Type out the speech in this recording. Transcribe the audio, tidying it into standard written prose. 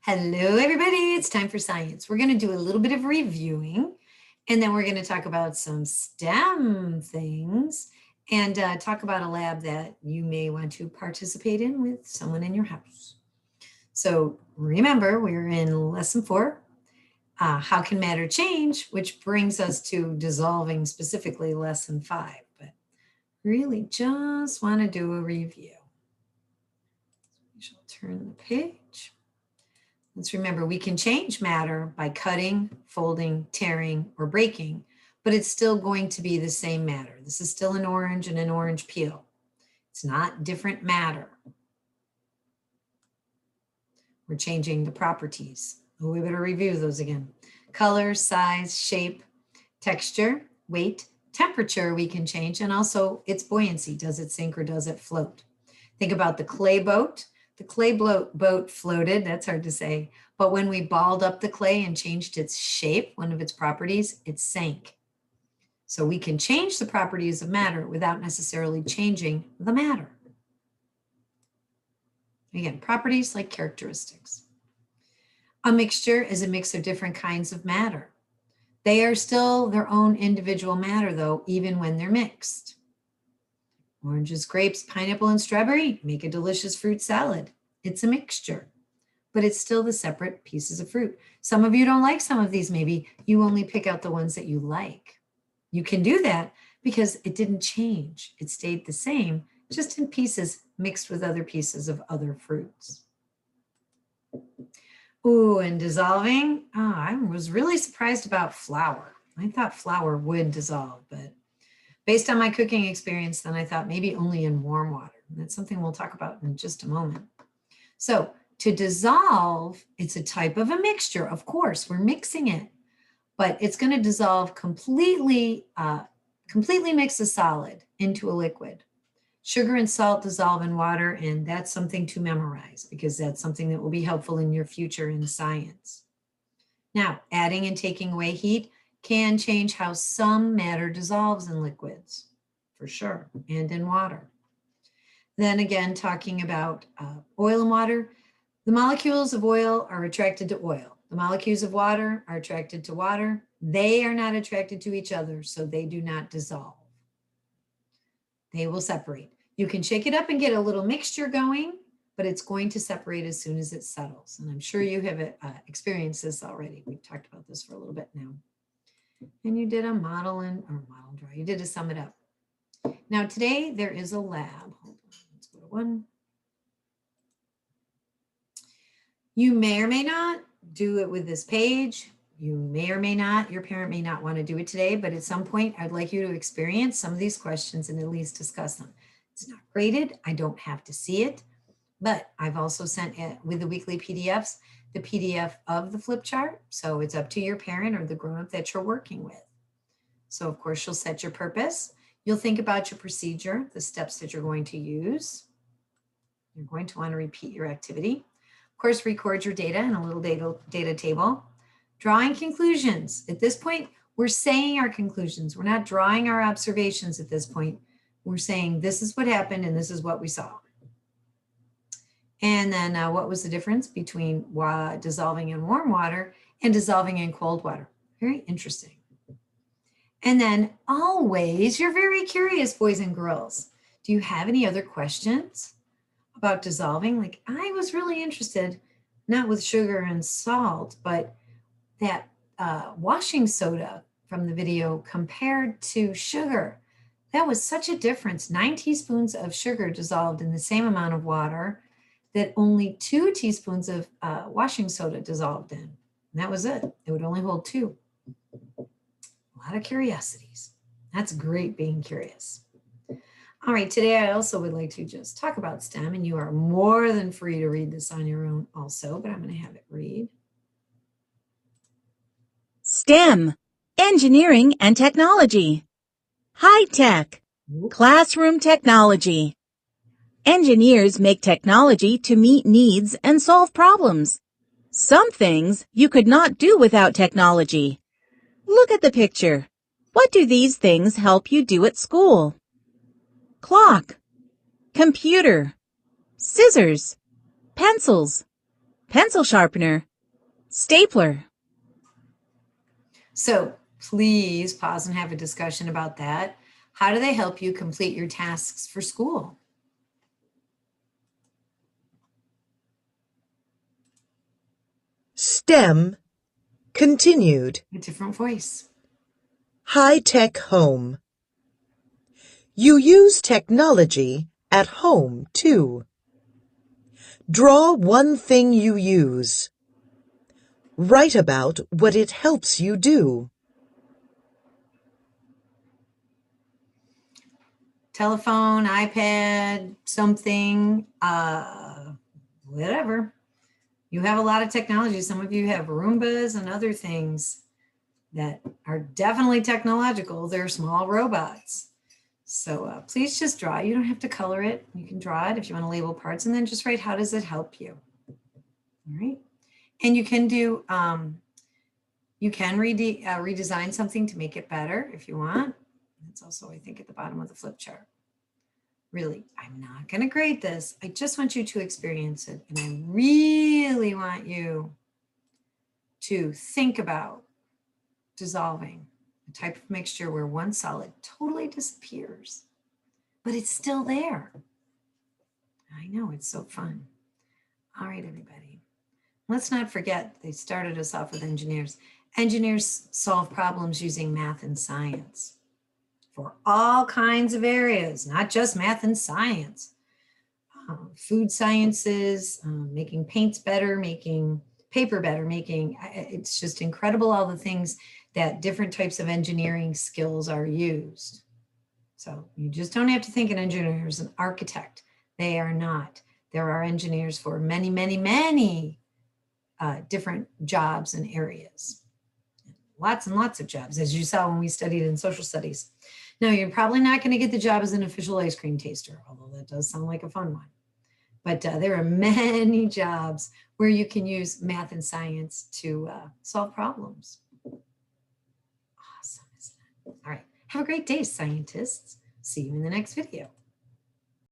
Hello, everybody. It's time for science. We're going to do a little bit of reviewing, and then we're going to talk about some STEM things and talk about a lab that you may want to participate in with someone in your house. So remember, we're in lesson 4, how can matter change, which brings us to dissolving, specifically lesson 5. But really just want to do a review. We shall turn the page. Let's remember, we can change matter by cutting, folding, tearing, or breaking, but it's still going to be the same matter. This is still an orange and an orange peel. It's not different matter. We're changing the properties. We better review those again. Color, size, shape, texture, weight, temperature we can change, and also its buoyancy. Does it sink or does it float? Think about the clay boat. The clay boat floated, that's hard to say, but when we balled up the clay and changed its shape, one of its properties, it sank. So we can change the properties of matter without necessarily changing the matter. Again, properties like characteristics. A mixture is a mix of different kinds of matter. They are still their own individual matter, though, even when they're mixed. Oranges, grapes, pineapple, and strawberry make a delicious fruit salad. It's a mixture, but it's still the separate pieces of fruit. Some of you don't like some of these, maybe. You only pick out the ones that you like. You can do that because it didn't change. It stayed the same, just in pieces mixed with other pieces of other fruits. Ooh, and dissolving. Oh, I was really surprised about flour. I thought flour would dissolve, but based on my cooking experience, then I thought maybe only in warm water. That's something we'll talk about in just a moment. So to dissolve, it's a type of a mixture. Of course, we're mixing it, but it's going to dissolve completely mix a solid into a liquid. Sugar and salt dissolve in water, and that's something to memorize because that's something that will be helpful in your future in science. Now, adding and taking away heat can change how some matter dissolves in liquids, for sure, and in water. Then again, talking about oil and water, the molecules of oil are attracted to oil. The molecules of water are attracted to water. They are not attracted to each other, so they do not dissolve. They will separate. You can shake it up and get a little mixture going, but it's going to separate as soon as it settles. And I'm sure you have experienced this already. We've talked about this for a little bit now. And you did a model and model draw. You did a sum it up. Now today there is a lab. Hold on, let's go to one. You may or may not do it with this page. You may or may not, your parent may not want to do it today, but at some point I'd like you to experience some of these questions and at least discuss them. It's not graded. I don't have to see it, but I've also sent it with the weekly PDFs, the PDF of the flip chart. So it's up to your parent or the grown-up that you're working with. So of course you'll set your purpose. You'll think about your procedure, the steps that you're going to use. You're going to want to repeat your activity. Of course, record your data in a little data table. Drawing conclusions. At this point, we're saying our conclusions. We're not drawing our observations at this point. We're saying this is what happened and this is what we saw. And then what was the difference between dissolving in warm water and dissolving in cold water? Very interesting. And then always, you're very curious, boys and girls. Do you have any other questions about dissolving? Like I was really interested, not with sugar and salt, but that washing soda from the video compared to sugar. That was such a difference. 9 teaspoons of sugar dissolved in the same amount of water that only 2 teaspoons of washing soda dissolved in. And that was it. It would only hold 2. A lot of curiosities. That's great being curious. All right, today I also would like to just talk about STEM, and you are more than free to read this on your own also, but I'm going to have it read. STEM, engineering and technology. High tech, classroom technology. Engineers make technology to meet needs and solve problems. Some things you could not do without technology. Look at the picture. What do these things help you do at school? Clock, computer, scissors, pencils, pencil sharpener, stapler. So please pause and have a discussion about that. How do they help you complete your tasks for school? STEM continued. A different voice. High-tech home. You use technology at home, too. Draw one thing you use. Write about what it helps you do. Telephone, iPad, something, whatever. You have a lot of technology. Some of you have Roombas and other things that are definitely technological. They're small robots. So please just draw. You don't have to color it. You can draw it if you want to label parts, and then just write, how does it help you? All right. And you can do, you can redesign something to make it better if you want. That's also, I think, at the bottom of the flip chart. Really, I'm not going to grade this. I just want you to experience it. And I really want you to think about dissolving, a type of mixture where one solid totally disappears, but it's still there. I know, it's so fun. All right, everybody. Let's not forget, they started us off with engineers. Engineers solve problems using math and science for all kinds of areas, not just math and science. Food sciences, making paints better, making paper better, it's just incredible all the things that different types of engineering skills are used. So you just don't have to think an engineer is an architect. They are not. There are engineers for many, many, many different jobs and areas. Lots and lots of jobs, as you saw when we studied in social studies. Now, you're probably not going to get the job as an official ice cream taster, although that does sound like a fun one. But there are many jobs where you can use math and science to solve problems. Awesome, isn't it? All right. Have a great day, scientists. See you in the next video.